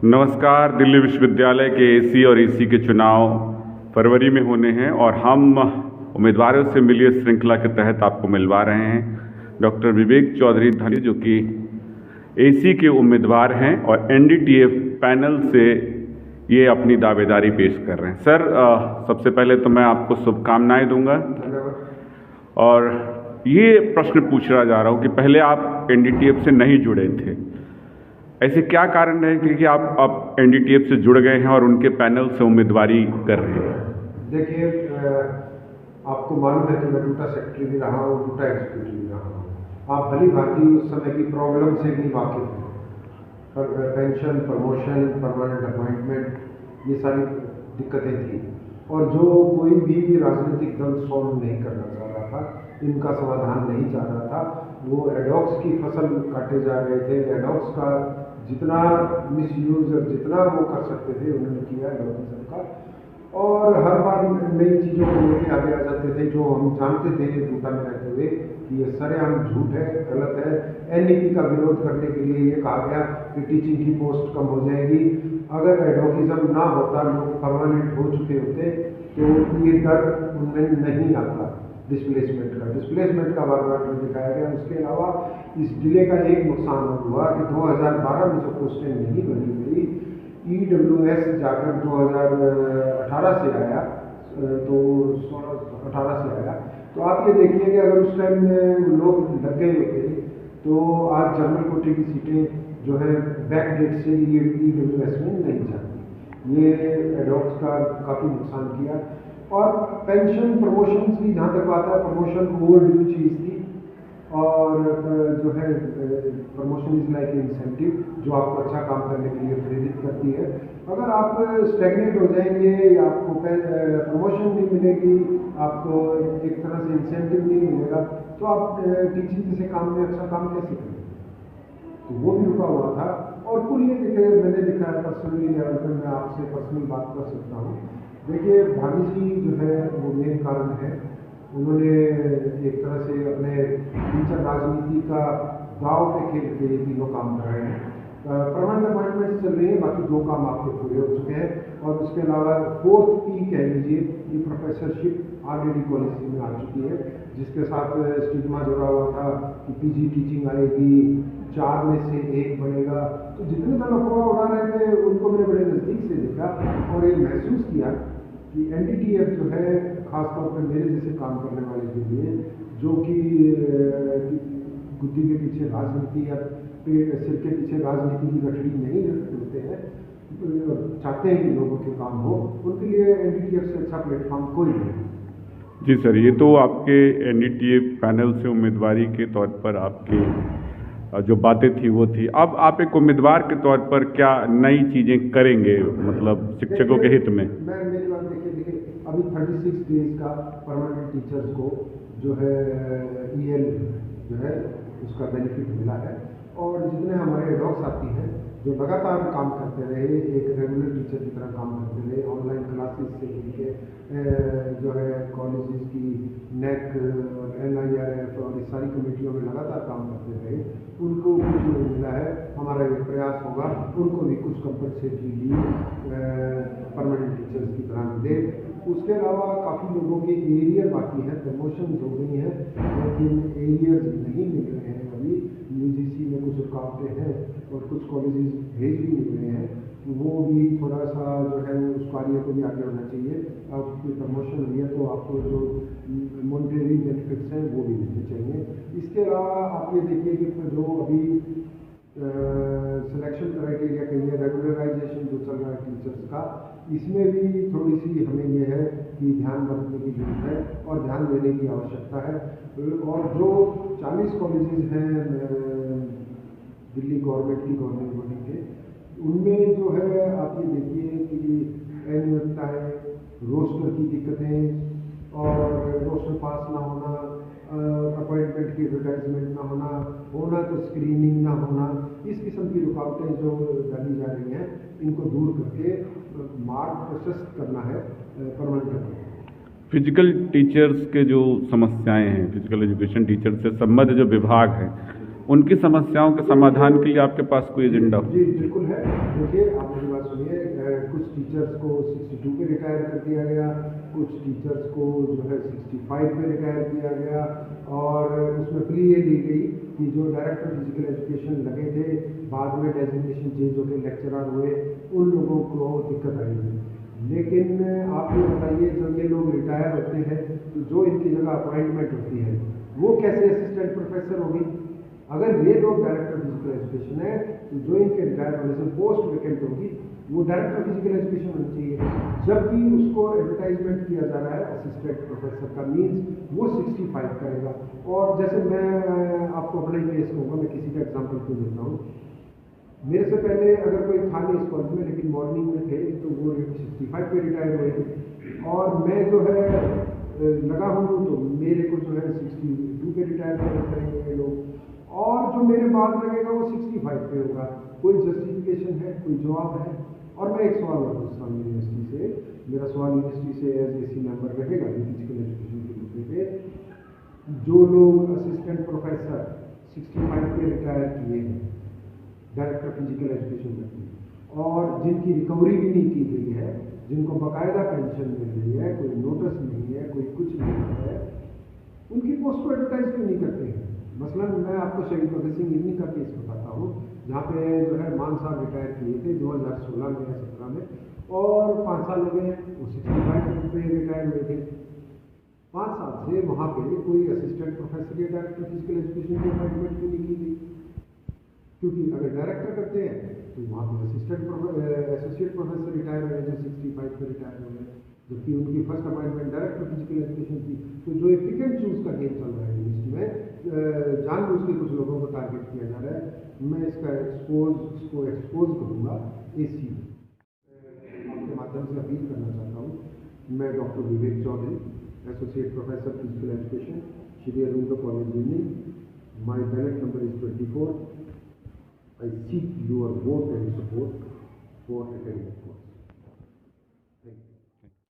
नमस्कार। दिल्ली विश्वविद्यालय के एसी और ईसी के चुनाव फरवरी में होने हैं और हम उम्मीदवारों से मिलिए श्रृंखला के तहत आपको मिलवा रहे हैं डॉक्टर विवेक चौधरी धनी, जो कि एसी के उम्मीदवार हैं और एनडीटीएफ पैनल से ये अपनी दावेदारी पेश कर रहे हैं। सर, सबसे पहले तो मैं आपको शुभकामनाएं दूंगा और ये प्रश्न पूछना जा रहा हूँ कि पहले आप एनडीटीएफ से नहीं जुड़े थे, ऐसे क्या कारण है कि आप अब एनडीटीएफ से जुड़ गए हैं और उनके पैनल से उम्मीदवारी कर रहे हैं? देखिए, आपको मालूम है कि मैं डूटा सेक्रेटरी भी रहा हूँ, डूटा एग्जीक्यूटिव भी रहा हूँ। आप भली भांति उस समय की प्रॉब्लम से भी वाकिफ हैं। पर पेंशन, प्रमोशन, परमानेंट अपॉइंटमेंट, ये सारी दिक्कतें थी और जो कोई भी राजनीतिक दल सॉल्व नहीं करना चाह रहा था, इनका समाधान नहीं चाह रहा था, वो एडॉक्स की फसल काटे जा रहे थे। एडॉक्स का जितना मिसयूज और जितना वो कर सकते थे उन्होंने किया एडॉक्सिज्म का, और हर बार नई चीज़ों को लेके आगे आ जाते थे जो हम जानते थे डूटा में रहते हुए कि ये सरेआम झूठ है, गलत है। एनईपी का विरोध करने के लिए ये कहा गया कि टीचिंग की पोस्ट कम हो जाएगी। अगर एडॉक्सिज्म ना होता, लोग परमानेंट हो चुके होते, तो ये डर उनमें नहीं आता डिस्प्लेसमेंट का बार बार दिखाया गया। उसके अलावा इस डिले का एक नुकसान हुआ कि 2012 में जो पोस्टें नहीं बनी गई, EWS जाकर 2018 से आया, तो 18 से आया। तो आप ये देखिए कि अगर उस टाइम में लोग लग गए होते तो आज जनरल कोटे की सीटें जो है बैक डेट से EWS में नहीं जाती। ये एडॉक्स का काफ़ी नुकसान किया। और पेंशन प्रमोशन की जहाँ तक बात है, प्रमोशन ओवरड्यू चीज़ थी और जो है प्रमोशन इज लाइक इंसेंटिव जो आपको अच्छा काम करने के लिए प्रेरित करती है। अगर आप स्टैग्नेट हो जाएंगे, आपको प्रमोशन नहीं मिलेगी, आपको एक तरह से इंसेंटिव नहीं मिलेगा, तो आप टीचिंग जैसे काम में अच्छा काम कैसे करेंगे? तो वो भी रुका हुआ था। और कुल ये देखिए, मैंने देखा है पर्सनली लेवल पर, मैं आपसे पर्सनली बात कर सकता हूँ। देखिए, भाभी जी जो है वो मेन कारण है। उन्होंने एक तरह से अपने टीचर राजनीति का दाव पे खेल के ये तीनों काम कर रहे हैं। परमानेंट अपॉइंटमेंट चल रही है, बाकी 2 काम आपके पूरे हो चुके हैं। और उसके अलावा 4th P कह लीजिए, ये प्रोफेसरशिप ऑलरेडी पॉलिसी में आ चुकी है, जिसके साथ स्टिग्मा जुड़ा हुआ था कि PG टीचिंग आएगी, 4 में से 1 बनेगा। तो जितने दल अफवाह उड़ा रहे थे उनको मैंने बड़े नज़दीक से देखा और ये महसूस किया कि एनडीटीएफ जो है, खासतौर पर मेरे जैसे काम करने वाले के लिए, जो कि बुद्धि के पीछे राजनीति या सिर के पीछे राजनीति की गठड़ी नहीं होते हैं, चाहते हैं कि लोगों के काम हो, उनके लिए एनडीटीएफ से अच्छा प्लेटफॉर्म कोई नहीं। जी सर, ये तो आपके एनडीटीएफ पैनल से उम्मीदवारी के तौर पर आपकी जो बातें थी वो थी। अब आप एक उम्मीदवार के तौर पर क्या नई चीज़ें करेंगे, मतलब शिक्षकों के हित में? मेरी बात देखिए, अभी 36 डेज का परमानेंट टीचर्स को जो है EL जो है उसका बेनिफिट मिला है। और जितने हमारे एडॉक्स आती हैं जो लगातार काम करते रहे, एक रेगुलर टीचर की तरह काम करते रहे, ऑनलाइन क्लासेस से लेके जो है कॉलेजेस की NEC और NIRF और इस सारी कमेटियों में लगातार काम करते रहे, उनको कुछ नहीं मिला है। हमारा ये प्रयास होगा उनको भी कुछ कंपनसेटरी लीव परमानेंट टीचर्स की तरह मिले। उसके अलावा काफ़ी लोगों के एरियर बाकी हैं, प्रमोशन हो गई हैं, लेकिन एरियर्स नहीं मिल रहे हैं। अभी UGC में कुछ रुकावटें हैं और कुछ कॉलेजेस भेज भी मिल रहे हैं, वो भी थोड़ा सा जो है उस कार्य को भी आगे होना चाहिए। अब कोई प्रमोशन हुई है तो आपको जो मॉनिटरी बेनिफिट्स हैं वो भी मिलने चाहिए। इसके अलावा आप ये देखिए कि जो अभी सिलेक्शन क्राइटेरिया के लिए रेगुलराइजेशन जो चल रहा है टीचर्स का, इसमें भी थोड़ी सी हमें ये है कि ध्यान रखने की जरूरत है और ध्यान देने की आवश्यकता है। और जो 40 कॉलेजेस हैं दिल्ली गवर्नमेंट की गवर्निंग बॉडी के, उनमें जो है आप ये देखिए कि अनियमितताएँ, रोस्टर की दिक्कतें और रोस्टर पास ना होना, अपॉइंटमेंट की एडवर्टाइजमेंट ना होना तो स्क्रीनिंग ना होना, इस किस्म की रुकावटें जो डाली जा रही हैं, इनको दूर करके मार्ग प्रशस्त करना है परमानेंट। फिजिकल टीचर्स के जो समस्याएं हैं, फिजिकल एजुकेशन टीचर से संबद्ध जो विभाग है, उनकी समस्याओं के समाधान के लिए आपके पास कोई एजेंडा हो? जी बिल्कुल है। देखिए आप मेरी बात सुनिए, कुछ टीचर्स को 62 पे रिटायर कर दिया गया, कुछ टीचर्स को जो है 65 पे रिटायर किया गया, और उसमें प्ली ये ली गई कि जो डायरेक्टर फिजिकल एजुकेशन लगे थे, बाद में डेजिग्नेशन चेंज होकर लेक्चरर हुए, उन लोगों को दिक्कत आएगी। लेकिन आप ये बताइए, जब ये लोग रिटायर होते हैं तो जो इनकी जगह अपॉइंटमेंट होती है वो कैसे असिस्टेंट प्रोफेसर होगी? अगर ये लोग डायरेक्टर फिजिकल एजुकेशन है तो जो इनके रिटायर होने से पोस्ट वैकेंट होगी वो डायरेक्टर फिजिकल एजुकेशन होनी चाहिए, जबकि उसको एडवर्टाइजमेंट किया जा रहा है असिस्टेंट प्रोफेसर का, मीन्स वो 65 करेगा। और जैसे मैं आपको अपना ही केस कहूँगा, मैं किसी का एग्जाम्पल क्यों देता हूँ। मेरे से पहले अगर कोई था नहीं इस कॉलेज में, लेकिन मॉर्निंग में थे, तो वो 65 पे रिटायर हुए थे, और मैं जो है लगा हूँ तो मेरे को जो है 62 पे रिटायर करेंगे ये लोग, और जो मेरे बाद लगेगा वो 65 पे होगा। कोई जस्टिफिकेशन है, कोई जवाब है? और मैं एक सवाल और पूछता हूँ यूनिवर्सिटी से, मेरा सवाल यूनिवर्सिटी से एज AC मेंबर रहेगा फिजिकल एजुकेशन के मुद्दे पे। जो लोग असिस्टेंट प्रोफेसर 65 पे रिटायर किए हैं डायरेक्टर फिजिकल एजुकेशन में, और जिनकी रिकवरी भी नहीं की गई है, जिनको बाकायदा पेंशन मिल रही है, कोई नोटिस नहीं है, कोई कुछ नहीं है, उनकी पोस्ट को एडवर्टाइज क्यों नहीं करते हैं? मसलन मैं आपको शहीद भगत सिंह इवनिंग का केस बताता हूँ, जहाँ पे जो है मान साहब रिटायर किए थे 2016 में या 17 में, और 5 साल लगे हैं, वो 65 पे रिटायर हुए थे। 5 साल से वहाँ पे कोई असिस्टेंट प्रोफेसर या डायरेक्टर फिजिकल एजुकेशन की अपॉइंटमेंट क्यों नहीं की गई? क्योंकि अगर डायरेक्टर करते हैं तो वहाँ पर एसोसिएट प्रोफेसर रिटायर हुए जो 65 पे रिटायर हो गए, जबकि उनकी first appointment director physical education थी। तो जो एक पिक एंड चूज का गेम चल रहा है यूनिवर्सिटी में, जानबूझ के कुछ लोगों को टारगेट किया जा रहा है। मैं इसको एक्सपोज करूँगा AC आपके माध्यम से अपील करना चाहता हूँ। मैं doctor Vivek Chaudhary, associate professor physical education, Shri Aurobindo college union, my ballot number is 24। I seek your vote and support for attending the course.